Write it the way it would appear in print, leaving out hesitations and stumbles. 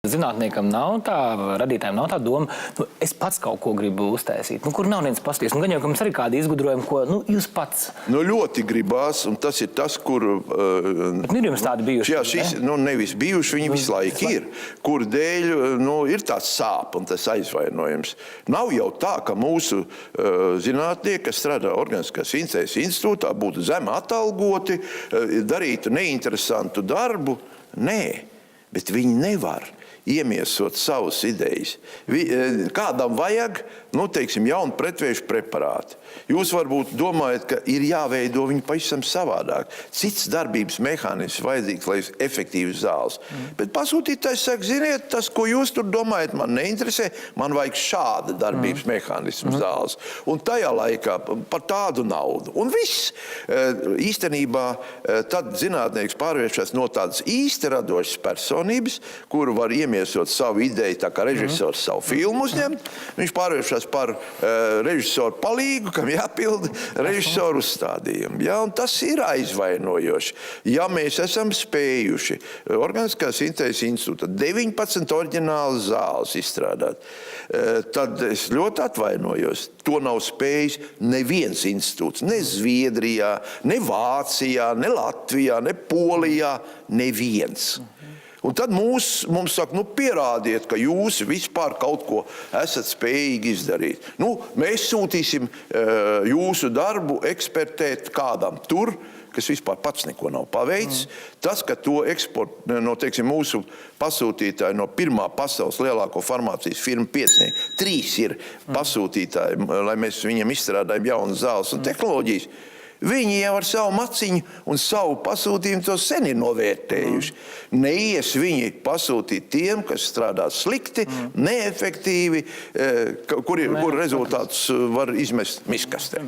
Zinātniekam nav tā, radītājiem nav tā doma, es pats kaut ko gribu uztaisīt, kur nav neviens pasties. Gan jau, ka mums arī kādi izgudrojumi, ko jūs pats. Ļoti gribās, un tas ir tas, kur... Bet ir jums tādi bijuši? Jā, šis, nevis bijuši, viņi visu laiku ir. Kur dēļ, ir tāds sāp un tas aizvainojums. Nav jau tā, ka mūsu zinātnieki, kas strādā Organiskās sintēzes institūtā, būtu zem atalgoti, darītu neinteresantu darbu. Nē, bet viņi nevar iemiesot savas idejas. Kādam vajag, jaunu pretvēju preparātu. Jūs varbūt domājat, ka ir jāveido viņi pavisam savādāk. Cits darbības mehānisms vajadzīgs, lai efektīvs zāles. Bet pasūtītājs saka, ziniet, tas, ko jūs tur domājat, man neinteresē, man vajag šāda darbības mehānismu zāles. Un tajā laikā par tādu naudu. Un viss. Īstenībā tad zinātnieks pārvēršas no tādas īsti radošas personības, kuru var iemiesot savu ideju, tā kā režisors savu filmu uzņemt. Viņš pārvēršas par režisoru palīgu, kam jāpilda režisoru uzstādījumu. Ja, un tas ir aizvainojoši. Ja mēs esam spējuši Organiskās sintēzes institūtā 19 oriģinālas zāles izstrādāt, tad es ļoti atvainojos. To nav spējis neviens institūts, ne Zviedrijā, ne Vācijā, ne Latvijā, ne Polijā, neviens. Un tad mums saka, pierādiet, ka jūs vispār kaut ko esat spējīgi izdarīt. Mēs sūtīsim jūsu darbu ekspertēt kādam tur, kas vispār pats neko nav paveicis. Tas, ka to mūsu pasūtītāji no pirmā pasaules lielāko farmācijas firmu piecinieki, 3 ir pasūtītāji, lai mēs viņiem izstrādājam jaunas zāles un tehnoloģijas. Viņi jau ar savu maciņu un savu pasūtījumu to sen ir novērtējuši. Neies viņi pasūtīt tiem, kas strādā slikti, neefektīvi, kur rezultātus var izmest miskastē.